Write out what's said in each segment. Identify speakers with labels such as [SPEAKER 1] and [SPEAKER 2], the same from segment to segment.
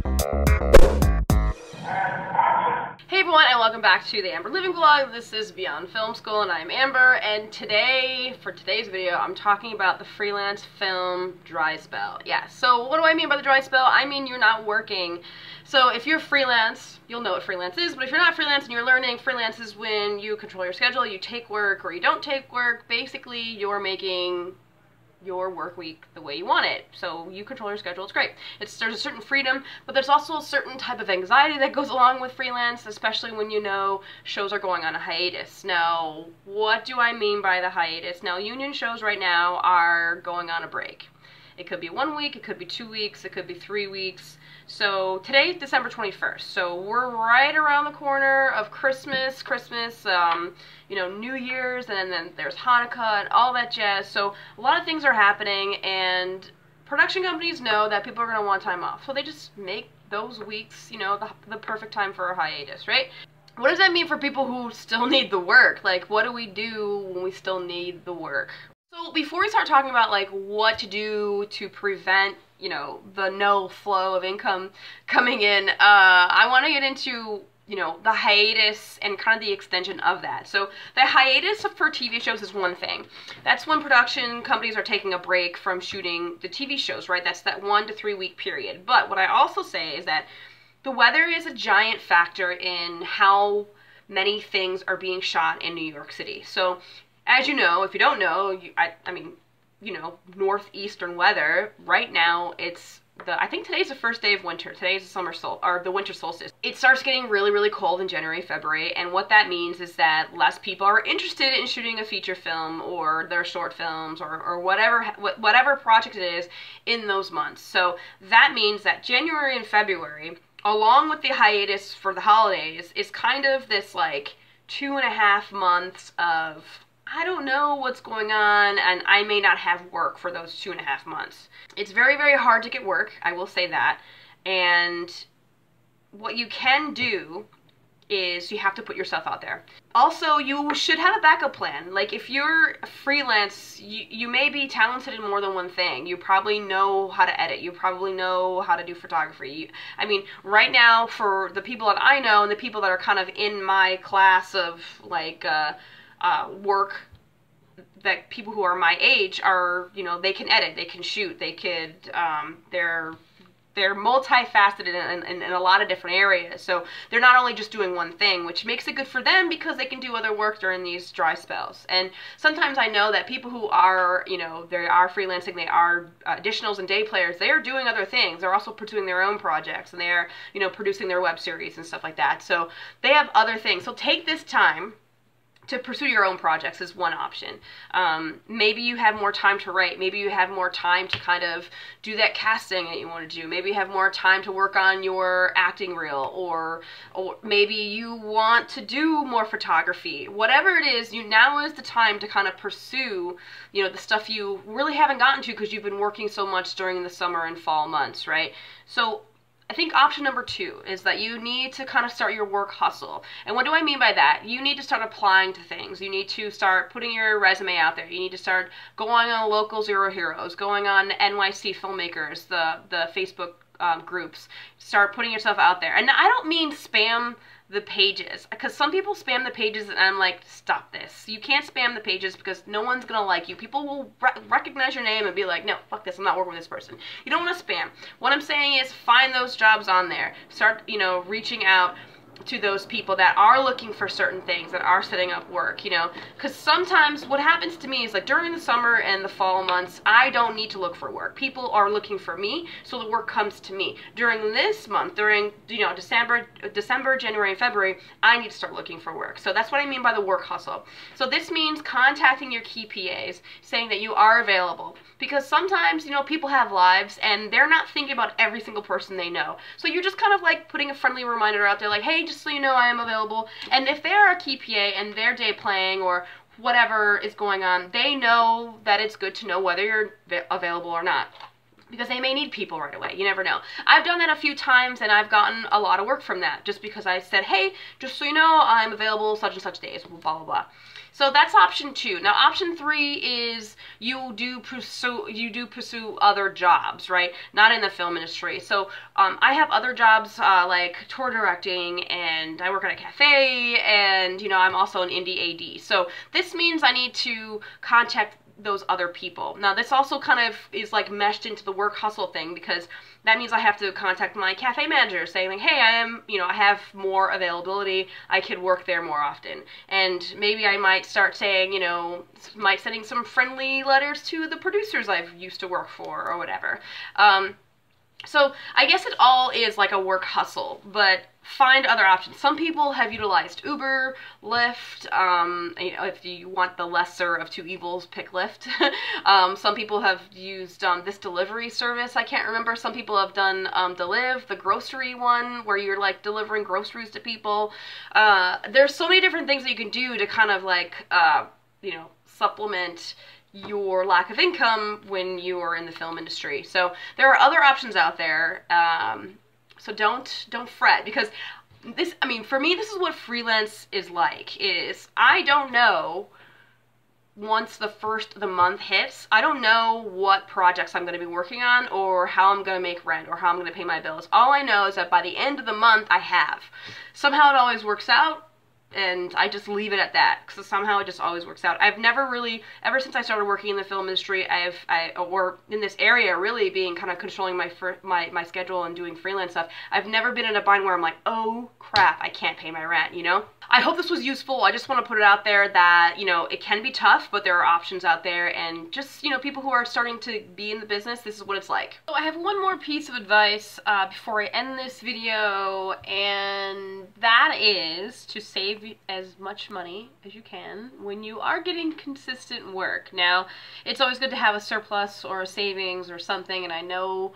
[SPEAKER 1] Hey everyone, and welcome back to the Amber Living Vlog. This is Beyond Film School, and I'm Amber, and for today's video, I'm talking about the freelance film dry spell. Yeah, so what do I mean by the dry spell? I mean you're not working. So if you're freelance, you'll know what freelance is, but if you're not freelance and you're learning, freelance is when you control your schedule, you take work or you don't take work. Basically, you're making your work week the way you want it. So you control your schedule, it's great. There's a certain freedom, but there's also a certain type of anxiety that goes along with freelance, especially when you know shows are going on a hiatus. Now, what do I mean by the hiatus? Now, union shows right now are going on a break. It could be 1 week, it could be 2 weeks, it could be 3 weeks. So today's December 21st, so we're right around the corner of Christmas, you know, New Year's, and then there's Hanukkah and all that jazz. So a lot of things are happening, and production companies know that people are going to want time off. So they just make those weeks, you know, the perfect time for a hiatus, right? What does that mean for people who still need the work? Like, what do we do when we still need the work? So before we start talking about like what to do to prevent, you know, the no flow of income coming in, I want to get into, you know, the hiatus and kind of the extension of that. So the hiatus for TV shows is one thing. That's when production companies are taking a break from shooting the TV shows, right? That's that 1 to 3 week period. But what I also say is that the weather is a giant factor in how many things are being shot in New York City. So as you know, if you don't know, I mean, you know, northeastern weather, right now it's I think today's the first day of winter. Today's the winter solstice. It starts getting really, really cold in January, February, and what that means is that less people are interested in shooting a feature film or their short films or whatever project it is in those months. So that means that January and February, along with the hiatus for the holidays, is kind of this like 2.5 months of I don't know what's going on, and I may not have work for those 2.5 months. It's very, very hard to get work, I will say that, and what you can do is you have to put yourself out there. Also, you should have a backup plan. Like, if you're freelance, you may be talented in more than one thing. You probably know how to edit. You probably know how to do photography. I mean, right now, for the people that I know and the people that are kind of in my class of, like, work, that people who are my age are, you know, they can edit, they can shoot, they could, they're multifaceted in a lot of different areas. So they're not only just doing one thing, which makes it good for them because they can do other work during these dry spells. And sometimes I know that people who are, you know, they are freelancing, they are additionals and day players, they are doing other things. They're also pursuing their own projects, and they're, you know, producing their web series and stuff like that. So they have other things. So take this time to pursue your own projects is one option. Maybe you have more time to write. Maybe you have more time to kind of do that casting that you want to do. Maybe you have more time to work on your acting reel, or maybe you want to do more photography. Whatever it is, now is the time to kind of pursue, you know, the stuff you really haven't gotten to because you've been working so much during the summer and fall months, right? So I think option number 2 is that you need to kind of start your work hustle. And what do I mean by that? You need to start applying to things. You need to start putting your resume out there. You need to start going on local Zero Heroes, going on NYC Filmmakers, the Facebook groups. Start putting yourself out there. And I don't mean spam the pages, because some people spam the pages and I'm like, stop this. You can't spam the pages because no one's gonna like you. People will recognize your name and be like, no, fuck this, I'm not working with this person. You don't want to spam. What I'm saying is find those jobs on there. Start, you know, reaching out to those people that are looking for certain things, that are setting up work, you know, because sometimes what happens to me is like during the summer and the fall months, I don't need to look for work. People are looking for me, so the work comes to me. During this month, during, you know, December, January, and February, I need to start looking for work. So that's what I mean by the work hustle. So this means contacting your key PAs, saying that you are available, because sometimes, you know, people have lives and they're not thinking about every single person they know. So you're just kind of like putting a friendly reminder out there, like, hey, just so you know, I am available. And if they're a key PA and they're day playing or whatever is going on, they know that it's good to know whether you're available or not, because they may need people right away. You never know. I've done that a few times and I've gotten a lot of work from that, just because I said, hey, just so you know, I'm available such and such days, blah, blah, blah. So that's option 2. Now option 3 is you do pursue other jobs, right? Not in the film industry. So I have other jobs like tour directing, and I work at a cafe, and you know, I'm also an indie AD. So this means I need to contact those other people. Now this also kind of is like meshed into the work hustle thing, because that means I have to contact my cafe manager saying like, hey, I have more availability, I could work there more often. And maybe I might start saying, you know, sending some friendly letters to the producers I've used to work for or whatever. So I guess it all is like a work hustle, but find other options. Some people have utilized Uber, Lyft. You know, if you want the lesser of two evils, pick Lyft. Some people have used this delivery service. I can't remember. Some people have done Deliv, the grocery one, where you're like delivering groceries to people. There's so many different things that you can do to kind of like you know, supplement your lack of income when you are in the film industry. So there are other options out there. So don't fret, because this, I mean, for me, this is what freelance is like, is I don't know once the month hits, I don't know what projects I'm going to be working on, or how I'm going to make rent, or how I'm going to pay my bills. All I know is that by the end of the month, I have. Somehow it always works out, and I just leave it at that, because somehow it just always works out. I've never really, ever since I started working in the film industry, or in this area, really being kind of controlling my schedule and doing freelance stuff, I've never been in a bind where I'm like, oh crap, I can't pay my rent, you know? I hope this was useful. I just want to put it out there that, you know, it can be tough, but there are options out there, and just, you know, people who are starting to be in the business, this is what it's like. So I have one more piece of advice before I end this video, and that is to save as much money as you can when you are getting consistent work. Now, it's always good to have a surplus or a savings or something, and I know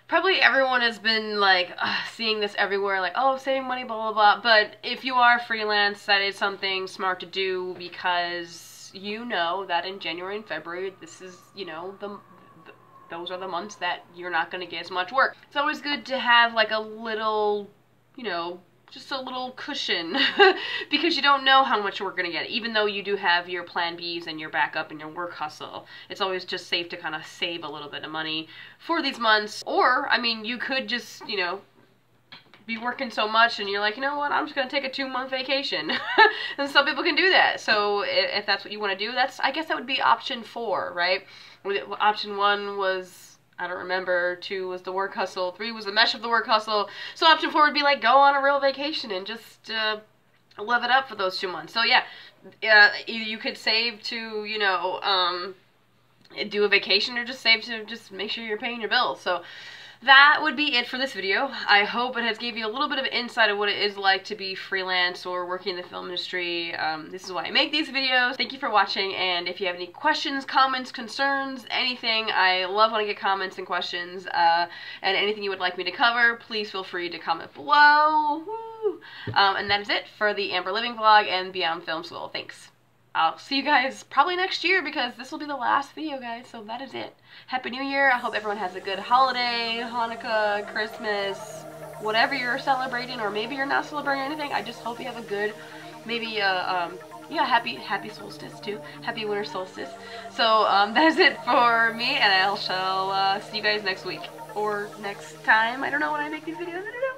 [SPEAKER 1] probably everyone has been like seeing this everywhere, like, oh, saving money, blah, blah, blah. But if you are freelance, that is something smart to do, because you know that in January and February, this is, you know, those are the months that you're not going to get as much work. It's always good to have like a little, you know, just a little cushion, because you don't know how much work you're going to get. Even though you do have your plan Bs and your backup and your work hustle, it's always just safe to kind of save a little bit of money for these months. Or, I mean, you could just, you know, be working so much and you're like, you know what, I'm just going to take a 2-month vacation. And some people can do that. So if that's what you want to do, I guess that would be option 4, right? Option 1 was, I don't remember, 2 was the work hustle, 3 was the mesh of the work hustle. So option 4 would be like, go on a real vacation and just live it up for those 2 months. So yeah, you could save to, you know, do a vacation, or just save to just make sure you're paying your bills. So that would be it for this video. I hope it has gave you a little bit of insight of what it is like to be freelance or working in the film industry. This is why I make these videos. Thank you for watching, and if you have any questions, comments, concerns, anything, I love when I get comments and questions, and anything you would like me to cover, please feel free to comment below. Woo! And that is it for the Amber Living vlog and Beyond Film School. Thanks. I'll see you guys probably next year, because this will be the last video, guys, so that is it. Happy New Year. I hope everyone has a good holiday, Hanukkah, Christmas, whatever you're celebrating, or maybe you're not celebrating anything. I just hope you have a good, maybe, yeah, happy solstice, too. Happy winter solstice. So, that is it for me, and I shall see you guys next week. Or next time. I don't know when I make these videos. I don't know.